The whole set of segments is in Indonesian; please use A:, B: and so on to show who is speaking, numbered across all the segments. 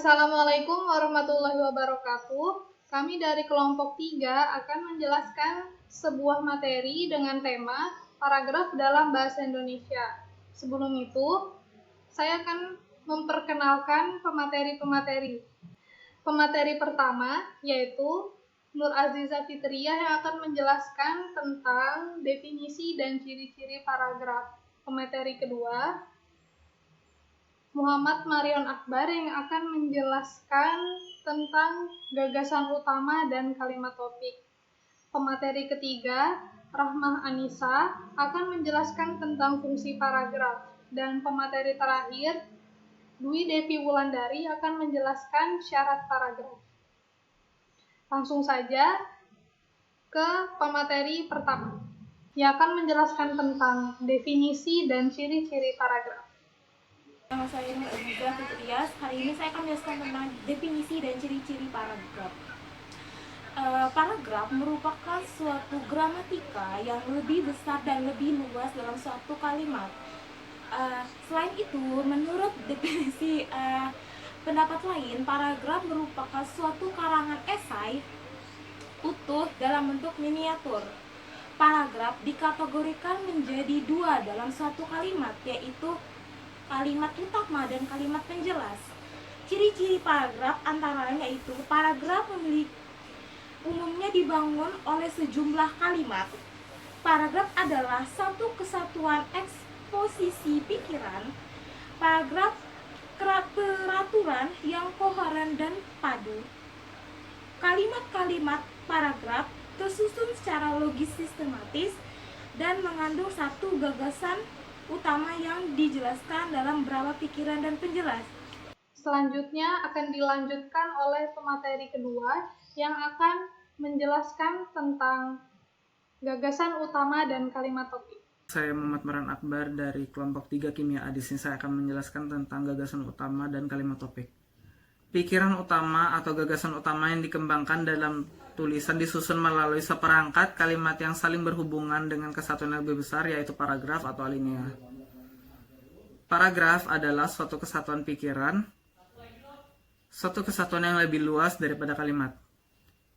A: Assalamualaikum warahmatullahi wabarakatuh. Kami dari kelompok 3 akan menjelaskan sebuah materi dengan tema paragraf dalam bahasa Indonesia. Sebelum itu, saya akan memperkenalkan pemateri-pemateri. Pemateri pertama yaitu Nur Aziza Fitriah yang akan menjelaskan tentang definisi dan ciri-ciri paragraf. Pemateri kedua Muhammad Marion Akbar yang akan menjelaskan tentang gagasan utama dan kalimat topik. Pemateri ketiga, Rahmah Anissa, akan menjelaskan tentang fungsi paragraf. Dan pemateri terakhir, Dwi Devi Wulandari akan menjelaskan syarat paragraf. Langsung saja ke pemateri pertama, yang akan menjelaskan tentang definisi dan ciri-ciri paragraf.
B: Nama saya Nur Aziza Fitriah. Hari ini saya akan menjelaskan tentang definisi dan ciri-ciri paragraf. Paragraf merupakan suatu gramatika yang lebih besar dan lebih luas dalam suatu kalimat. Selain itu, menurut definisi pendapat lain, paragraf merupakan suatu karangan esai utuh dalam bentuk miniatur. Paragraf dikategorikan menjadi dua dalam suatu kalimat, yaitu kalimat utama dan kalimat penjelas. Ciri-ciri paragraf antara lain yaitu paragraf umumnya dibangun oleh sejumlah kalimat. Paragraf adalah satu kesatuan eksposisi pikiran. Paragraf peraturan yang koheren dan padu. Kalimat-kalimat paragraf tersusun secara logis sistematis dan mengandung satu gagasan utama yang dijelaskan dalam beberapa pikiran dan penjelas.
A: Selanjutnya akan dilanjutkan oleh pemateri kedua yang akan menjelaskan tentang gagasan utama dan kalimat topik.
C: Saya Muhammad Marion Akbar dari kelompok 3 Kimia A. Di sini saya akan menjelaskan tentang gagasan utama dan kalimat topik. Pikiran utama atau gagasan utama yang dikembangkan dalam tulisan disusun melalui seperangkat kalimat yang saling berhubungan dengan kesatuan yang lebih besar, yaitu paragraf atau alinea. Paragraf adalah suatu kesatuan pikiran, suatu kesatuan yang lebih luas daripada kalimat.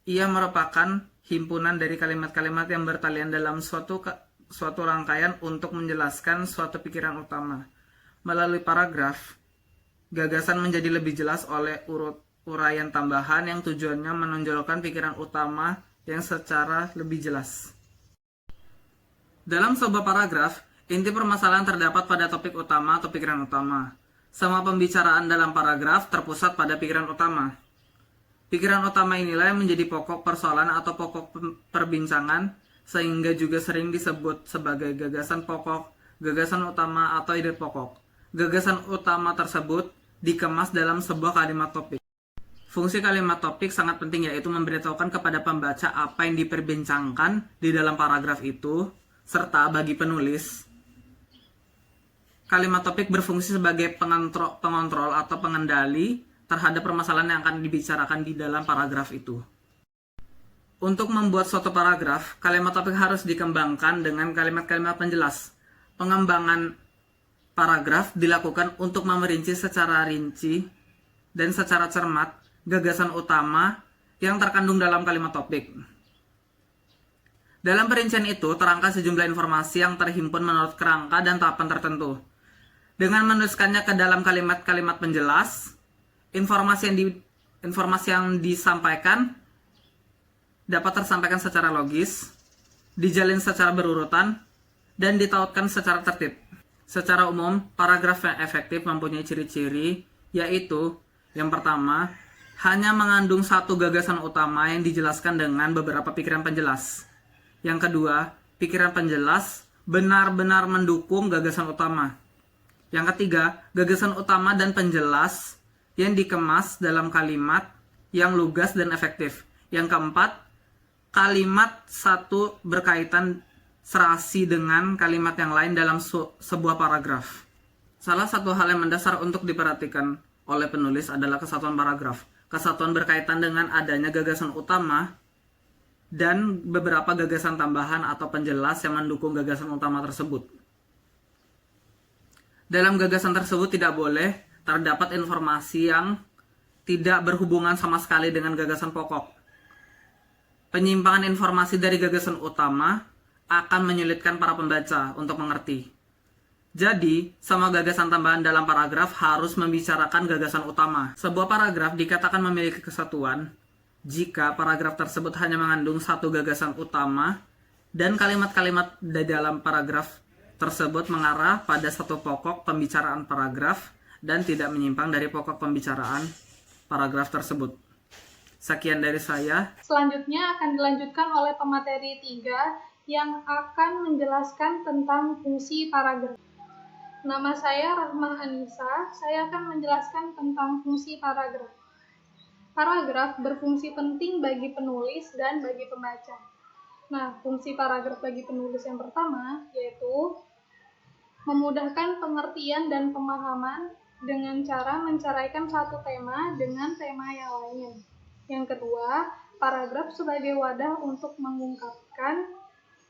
C: Ia merupakan himpunan dari kalimat-kalimat yang bertalian dalam suatu rangkaian untuk menjelaskan suatu pikiran utama. Melalui paragraf, gagasan menjadi lebih jelas oleh uraian tambahan yang tujuannya menonjolkan pikiran utama yang secara lebih jelas. Dalam sebuah paragraf, inti permasalahan terdapat pada topik utama atau pikiran utama. Semua pembicaraan dalam paragraf terpusat pada pikiran utama. Pikiran utama inilah yang menjadi pokok persoalan atau pokok perbincangan, sehingga juga sering disebut sebagai gagasan pokok, gagasan utama, atau ide pokok. Gagasan utama tersebut dikemas dalam sebuah kalimat topik. Fungsi kalimat topik sangat penting, yaitu memberitahukan kepada pembaca apa yang diperbincangkan di dalam paragraf itu, serta bagi penulis, kalimat topik berfungsi sebagai pengontrol atau pengendali terhadap permasalahan yang akan dibicarakan di dalam paragraf itu. Untuk membuat suatu paragraf, kalimat topik harus dikembangkan dengan kalimat-kalimat penjelas. Pengembangan paragraf dilakukan untuk memerinci secara rinci dan secara cermat gagasan utama yang terkandung dalam kalimat topik. Dalam perincian itu terangkat sejumlah informasi yang terhimpun menurut kerangka dan tahapan tertentu. Dengan menuliskannya ke dalam kalimat-kalimat penjelas, informasi yang disampaikan dapat tersampaikan secara logis, dijalin secara berurutan, dan ditautkan secara tertib. Secara umum, paragraf yang efektif mempunyai ciri-ciri, yaitu yang pertama, hanya mengandung satu gagasan utama yang dijelaskan dengan beberapa pikiran penjelas. Yang kedua, pikiran penjelas benar-benar mendukung gagasan utama. Yang ketiga, gagasan utama dan penjelas yang dikemas dalam kalimat yang lugas dan efektif. Yang keempat, kalimat satu berkaitan serasi dengan kalimat yang lain dalam sebuah paragraf. Salah satu hal yang mendasar untuk diperhatikan oleh penulis adalah kesatuan paragraf. Kesatuan berkaitan dengan adanya gagasan utama dan beberapa gagasan tambahan atau penjelas yang mendukung gagasan utama tersebut. Dalam gagasan tersebut tidak boleh terdapat informasi yang tidak berhubungan sama sekali dengan gagasan pokok. Penyimpangan informasi dari gagasan utama akan menyulitkan para pembaca untuk mengerti. Jadi, semua gagasan tambahan dalam paragraf harus membicarakan gagasan utama. Sebuah paragraf dikatakan memiliki kesatuan jika paragraf tersebut hanya mengandung satu gagasan utama dan kalimat-kalimat di dalam paragraf tersebut mengarah pada satu pokok pembicaraan paragraf dan tidak menyimpang dari pokok pembicaraan paragraf tersebut. Sekian dari saya.
A: Selanjutnya akan dilanjutkan oleh pemateri 3 yang akan menjelaskan tentang fungsi paragraf. Nama saya Rahmah Anissa, saya akan menjelaskan tentang fungsi paragraf. Paragraf berfungsi penting bagi penulis dan bagi pembaca. Nah, fungsi paragraf bagi penulis yang pertama yaitu memudahkan pengertian dan pemahaman dengan cara menceraikan satu tema dengan tema yang lainnya. Yang kedua, paragraf sebagai wadah untuk mengungkapkan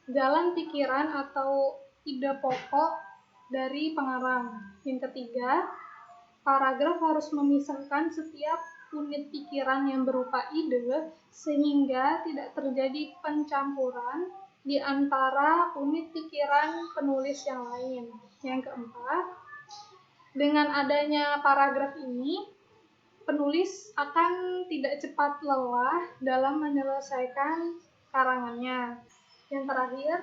A: jalan pikiran atau ide pokok dari pengarang. Yang ketiga, paragraf harus memisahkan setiap unit pikiran yang berupa ide sehingga tidak terjadi pencampuran di antara unit pikiran penulis yang lain. Yang keempat, dengan adanya paragraf ini, penulis akan tidak cepat lelah dalam menyelesaikan karangannya. Yang terakhir,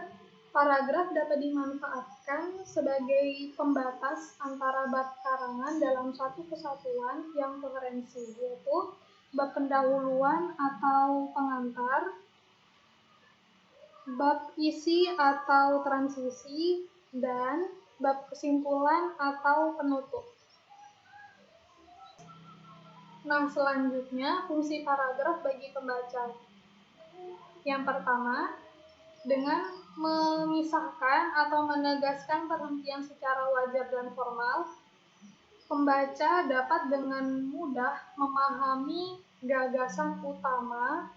A: paragraf dapat dimanfaatkan sebagai pembatas antara bab karangan dalam satu kesatuan yang koherensi, yaitu bab pendahuluan atau pengantar, bab isi atau transisi, dan bab kesimpulan atau penutup. Nah, selanjutnya fungsi paragraf bagi pembaca. Yang pertama, dengan memisahkan atau menegaskan perhentian secara wajar dan formal, pembaca dapat dengan mudah memahami gagasan utama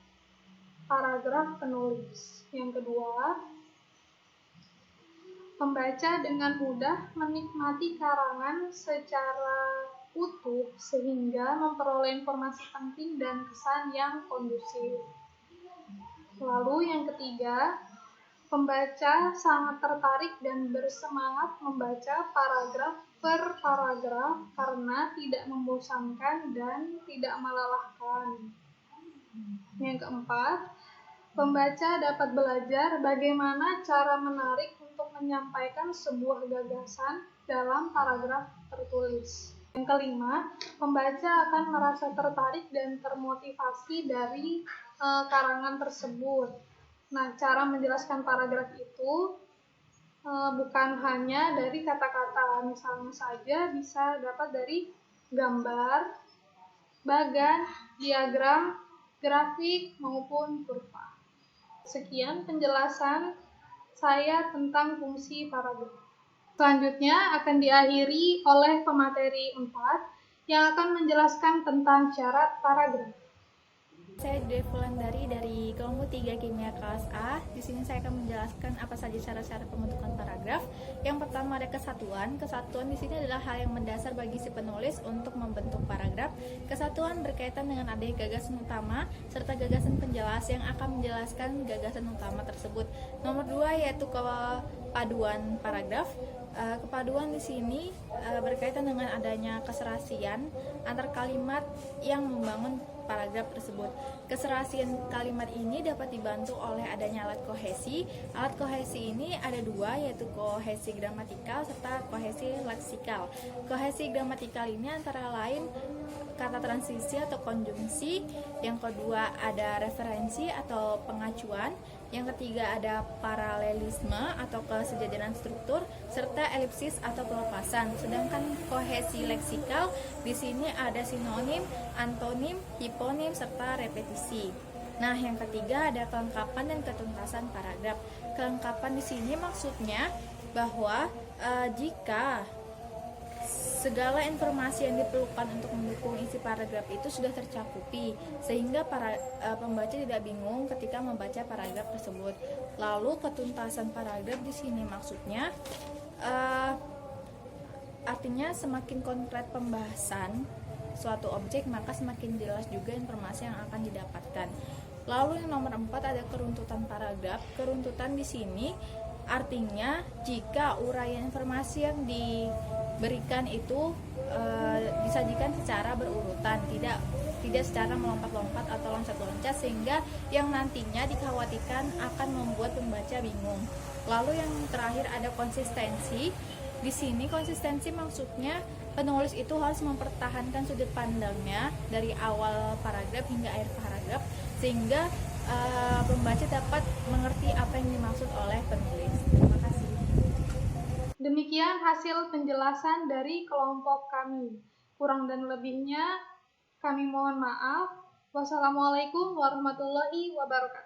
A: paragraf penulis. Yang kedua, pembaca dengan mudah menikmati karangan secara utuh sehingga memperoleh informasi penting dan kesan yang kondusif. Lalu yang ketiga, pembaca sangat tertarik dan bersemangat membaca paragraf per paragraf karena tidak membosankan dan tidak melelahkan. Yang keempat, pembaca dapat belajar bagaimana cara menarik untuk menyampaikan sebuah gagasan dalam paragraf tertulis. Yang kelima, pembaca akan merasa tertarik dan termotivasi dari karangan tersebut. Nah, cara menjelaskan paragraf itu bukan hanya dari kata-kata, misalnya saja bisa dapat dari gambar, bagan, diagram, grafik, maupun kurva. Sekian penjelasan saya tentang fungsi paragraf. Selanjutnya akan diakhiri oleh pemateri 4 yang akan menjelaskan tentang syarat paragraf.
D: Saya Devulandari dari kelompok 3 Kimia kelas A. Di sini saya akan menjelaskan apa saja syarat-syarat pembentukan paragraf. Yang pertama ada kesatuan. Kesatuan di sini adalah hal yang mendasar bagi si penulis untuk membentuk paragraf. Kesatuan berkaitan dengan adanya gagasan utama serta gagasan penjelas yang akan menjelaskan gagasan utama tersebut. Nomor 2 yaitu kepaduan paragraf. Kepaduan di sini berkaitan dengan adanya keserasian antar kalimat yang membangun paragraf tersebut. Keserasian kalimat ini dapat dibantu oleh adanya alat kohesi. Alat kohesi ini ada dua, yaitu kohesi gramatikal serta kohesi leksikal. Kohesi gramatikal ini antara lain kata transisi atau konjungsi, yang kedua ada referensi atau pengacuan, yang ketiga ada paralelisme atau kesejajaran struktur, serta elipsis atau pelepasan. Sedangkan kohesi leksikal di sini ada sinonim, antonim, hiponim, serta repetisi. Nah, yang ketiga ada kelengkapan dan ketuntasan paragraf. Kelengkapan di sini maksudnya bahwa jika segala informasi yang diperlukan untuk mendukung isi paragraf itu sudah tercakupi, sehingga pembaca tidak bingung ketika membaca paragraf tersebut. Lalu ketuntasan paragraf di sini maksudnya artinya semakin konkret pembahasan suatu objek, maka semakin jelas juga informasi yang akan didapatkan. Lalu yang nomor 4 ada keruntutan paragraf. Keruntutan di sini artinya jika uraian informasi yang diberikan itu disajikan secara berurutan, tidak secara melompat-lompat atau loncat-loncat, sehingga yang nantinya dikhawatirkan akan membuat pembaca bingung. Lalu yang terakhir ada konsistensi. Di sini konsistensi maksudnya penulis itu harus mempertahankan sudut pandangnya dari awal paragraf hingga akhir paragraf, sehingga pembaca dapat mengerti apa yang dimaksud oleh penulis. Terima kasih.
A: Demikian hasil penjelasan dari kelompok kami. Kurang dan lebihnya kami mohon maaf. Wassalamualaikum warahmatullahi wabarakatuh.